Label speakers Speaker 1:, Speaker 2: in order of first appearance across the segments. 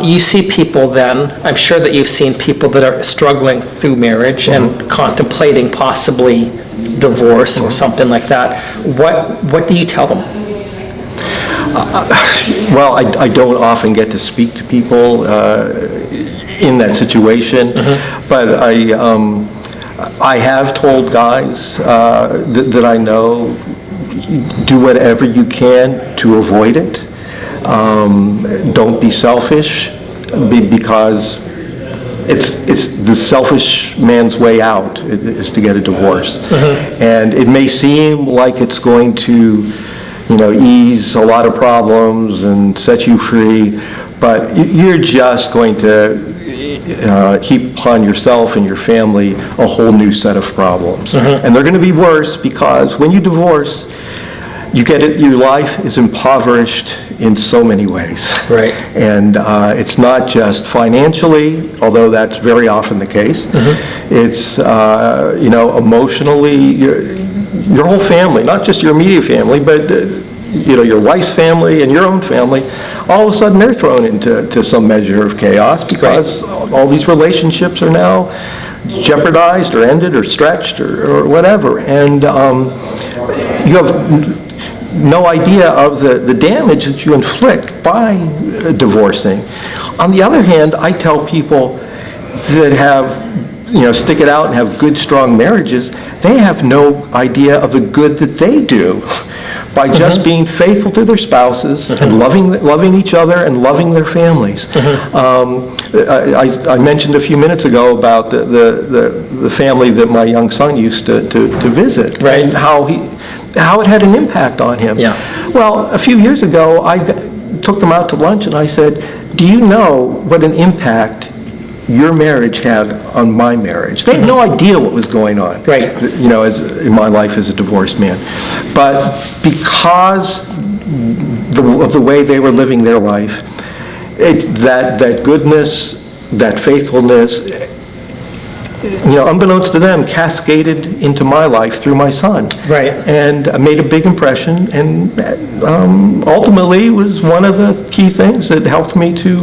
Speaker 1: You see people then, I'm sure that you've seen people that are struggling through marriage and contemplating possibly divorce or something like that. What do you tell them?
Speaker 2: Well, I don't often get to speak to people in that situation, but I have told guys that I know, do whatever you can to avoid it. Don't be selfish, because it's the selfish man's way out is to get a divorce. And it may seem like it's going to, ease a lot of problems and set you free, but you're just going to heap upon yourself and your family a whole new set of problems. And they're going to be worse, because when you divorce, you get it, your life is impoverished in so many ways.
Speaker 1: Right.
Speaker 2: And it's not just financially, although that's very often the case. It's, emotionally, your whole family, not just your immediate family, but, your wife's family and your own family, all of a sudden they're thrown into some measure of chaos, because all these relationships are now jeopardized or ended or stretched or whatever. And you have no idea of the damage that you inflict by divorcing. On the other hand, I tell people that have, stick it out and have good, strong marriages, they have no idea of the good that they do by just being faithful to their spouses and loving each other and loving their families. I mentioned a few minutes ago about the family that my young son used to visit,
Speaker 1: right,
Speaker 2: and how it had an impact on him.
Speaker 1: Yeah.
Speaker 2: Well, a few years ago, I took them out to lunch and I said, do you know what an impact your marriage had on my marriage? They had no idea what was going on,
Speaker 1: right,
Speaker 2: as in my life as a divorced man. But because of the way they were living their life, that goodness, that faithfulness, unbeknownst to them, cascaded into my life through my son.
Speaker 1: Right.
Speaker 2: And made a big impression, and ultimately was one of the key things that helped me to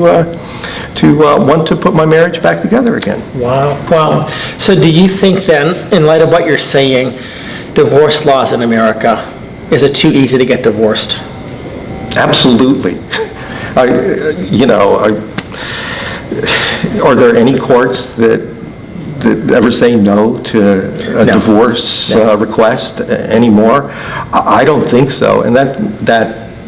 Speaker 2: want to put my marriage back together again.
Speaker 1: Wow. So do you think then, in light of what you're saying, divorce laws in America, is it too easy to get divorced?
Speaker 2: Absolutely. Are there any courts that ever say no to a divorce request anymore? I don't think so, and that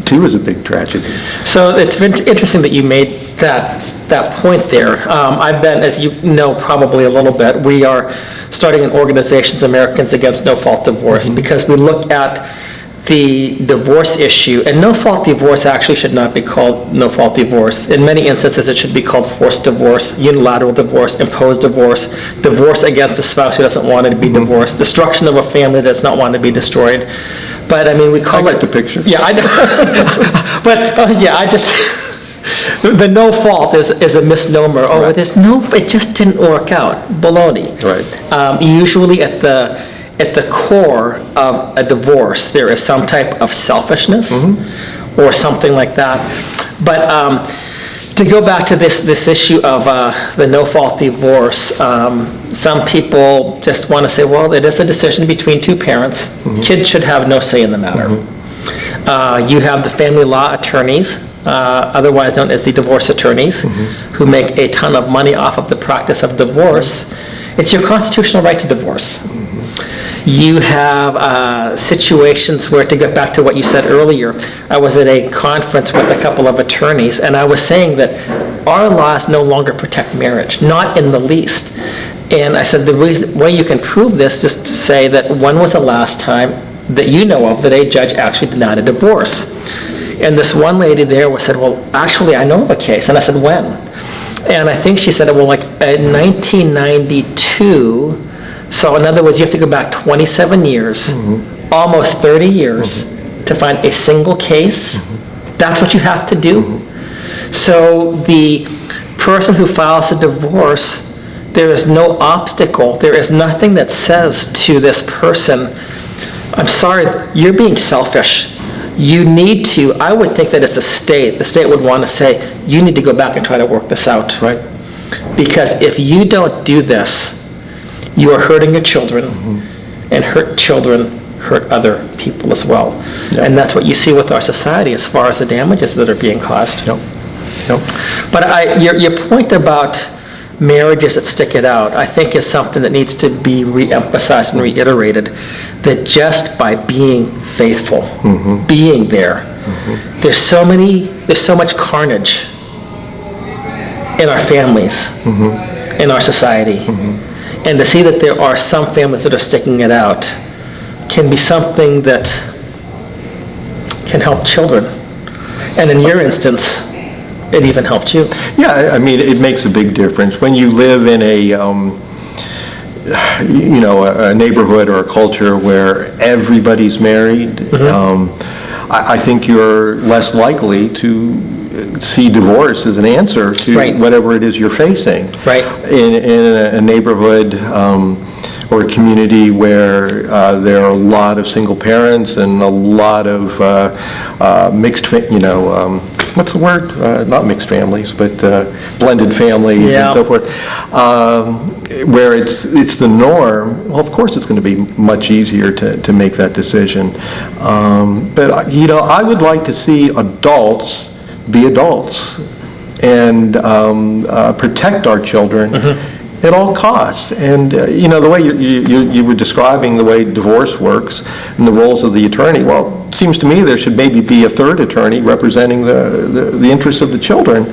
Speaker 2: too is a big tragedy.
Speaker 1: So it's been interesting that you made that point there. I've been, as you know probably a little bit, we are starting an organization, Americans Against No-Fault Divorce, because we look at the divorce issue, and no-fault divorce actually should not be called no-fault divorce. In many instances, it should be called forced divorce, unilateral divorce, imposed divorce, divorce against a spouse who doesn't want to be divorced, destruction of a family that does not want to be destroyed. But we call it...
Speaker 2: I get the picture.
Speaker 1: Yeah, I know. But I just... The no fault is a misnomer. Oh, right. It just didn't work out. Baloney.
Speaker 2: Right.
Speaker 1: Usually at the core of a divorce, there is some type of selfishness or something like that. But to go back to this issue of the no-fault divorce, some people just want to say, well, it is a decision between two parents. Kids should have no say in the matter. You have the family law attorneys, otherwise known as the divorce attorneys, who make a ton of money off of the practice of divorce. It's your constitutional right to divorce. You have situations where, to get back to what you said earlier, I was at a conference with a couple of attorneys, and I was saying that our laws no longer protect marriage, not in the least. And I said the way you can prove this is to say that when was the last time that you know of that a judge actually denied a divorce? And this one lady there said, well, actually, I know of a case. And I said, when? And I think she said, well, like in 1992. So in other words, you have to go back 27 years, almost 30 years, to find a single case. That's what you have to do. So the person who files a divorce, there is no obstacle. There is nothing that says to this person, I'm sorry, you're being selfish. you need to, I would think that as the state would want to say, you need to go back and try to work this out.
Speaker 2: Right.
Speaker 1: Because if you don't do this, you are hurting your children, and hurt children hurt other people as well.
Speaker 2: Yep.
Speaker 1: And that's what you see with our society as far as the damages that are being caused.
Speaker 2: Yep. Yep.
Speaker 1: But your point about marriages that stick it out, I think is something that needs to be re-emphasized and reiterated, that just by being faithful, being there, there's so much carnage in our families, in our society. And to see that there are some families that are sticking it out can be something that can help children. And in your instance, it even helped you.
Speaker 2: Yeah, I mean, it makes a big difference. When you live in a neighborhood or a culture where everybody's married, I think you're less likely to see divorce as an answer to whatever it is you're facing.
Speaker 1: Right.
Speaker 2: In a neighborhood or a community where there are a lot of single parents and a lot of mixed, what's the word? Not mixed families, but blended families and so forth. Where it's the norm, well, of course it's going to be much easier to make that decision. But, I would like to see adults be adults and protect our children at all costs. And, the way you were describing the way divorce works and the roles of the attorney, well, it seems to me there should maybe be a third attorney representing the interests of the children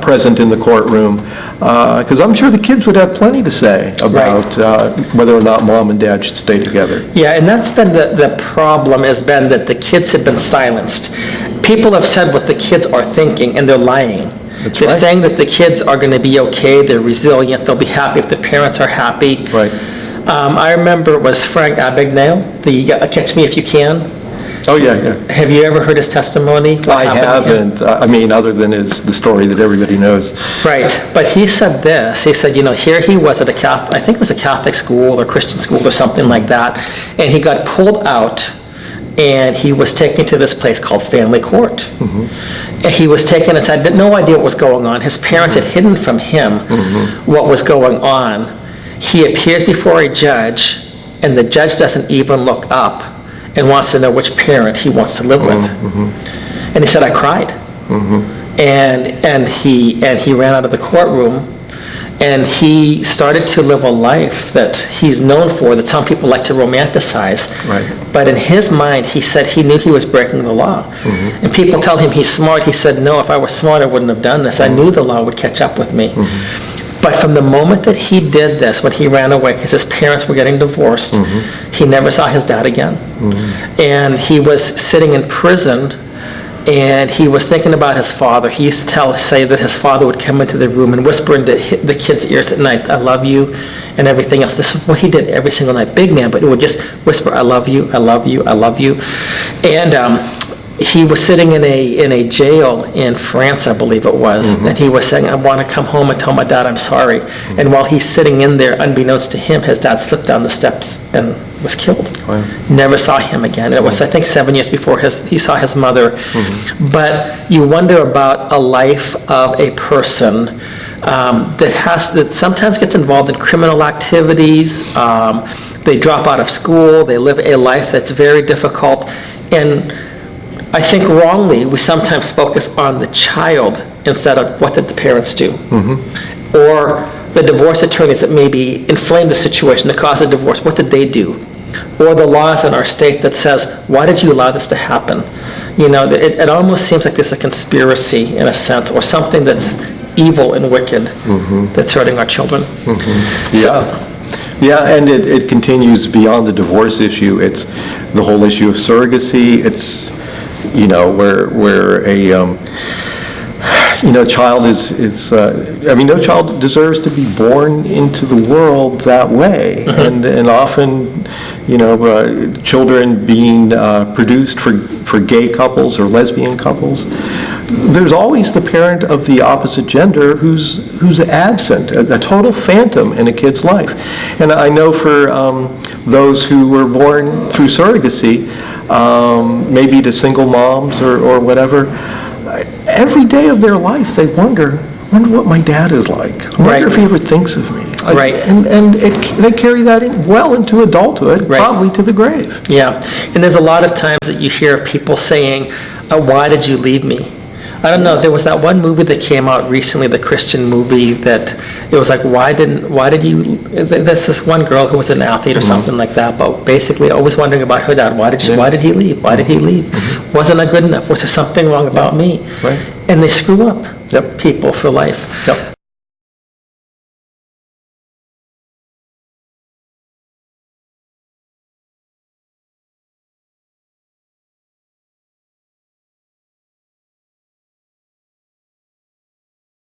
Speaker 2: present in the courtroom. Because I'm sure the kids would have plenty to say about whether or not mom and dad should stay together.
Speaker 1: Yeah, and that's been the problem, has been that the kids have been silenced. People have said what the kids are thinking, and they're lying. They're saying that the kids are going to be okay, they're resilient, they'll be happy if the parents are happy.
Speaker 2: Right.
Speaker 1: I remember it was Frank Abagnale, the Catch Me If You Can.
Speaker 2: Oh, yeah.
Speaker 1: Have you ever heard his testimony?
Speaker 2: I haven't. I mean, other than the story that everybody knows.
Speaker 1: Right. But he said this. He said, here he was at a Catholic, I think it was a Catholic school or Christian school or something like that, and he got pulled out, and he was taken to this place called family court. And he was taken inside, had no idea what was going on. His parents had hidden from him what was going on. He appears before a judge, and the judge doesn't even look up and wants to know which parent he wants to live with. And he said, I cried. And he ran out of the courtroom, and he started to live a life that he's known for, that some people like to romanticize.
Speaker 2: Right.
Speaker 1: But in his mind, he said he knew he was breaking the law. And people tell him he's smart. He said, no, if I was smart, I wouldn't have done this. I knew the law would catch up with me. But from the moment that he did this, when he ran away, because his parents were getting divorced, he never saw his dad again. And he was sitting in prison, and he was thinking about his father. He used to say that his father would come into the room and whisper into the kids' ears at night, I love you, and everything else. This is what he did every single night. Big man, but he would just whisper, I love you, I love you, I love you. And he was sitting in a jail in France, I believe it was, and he was saying, I want to come home and tell my dad I'm sorry. And while he's sitting in there, unbeknownst to him, his dad slipped down the steps and was killed.
Speaker 2: Wow.
Speaker 1: Never saw him again. It was, I think, 7 years before he saw his mother. But you wonder about a life of a person that sometimes gets involved in criminal activities. They drop out of school. They live a life that's very difficult. And I think wrongly, we sometimes focus on the child instead of what did the parents do. Or the divorce attorneys that maybe inflame the situation, that cause a divorce, what did they do? Or the laws in our state that says, why did you allow this to happen? It almost seems like there's a conspiracy in a sense, or something that's evil and wicked that's hurting our children.
Speaker 2: Yeah, and it continues beyond the divorce issue. It's the whole issue of surrogacy. It's where a child no child deserves to be born into the world that way. And often, children being produced for gay couples or lesbian couples, there's always the parent of the opposite gender who's absent, a total phantom in a kid's life. And I know for those who were born through surrogacy, maybe to single moms or whatever. Every day of their life, they wonder what my dad is like. I wonder if he ever thinks of me.
Speaker 1: Right.
Speaker 2: And they carry that well into adulthood,
Speaker 1: Right.
Speaker 2: probably to the grave.
Speaker 1: Yeah, and there's a lot of times that you hear of people saying, why did you leave me? I don't know, there was that one movie that came out recently, the Christian movie, that it was like, why did you, there's this one girl who was an athlete or something like that, but basically always wondering about her dad, why did he leave? Why did he leave? Wasn't I good enough? Was there something wrong about me?
Speaker 2: Right.
Speaker 1: And they screw up people for life.
Speaker 2: Yep.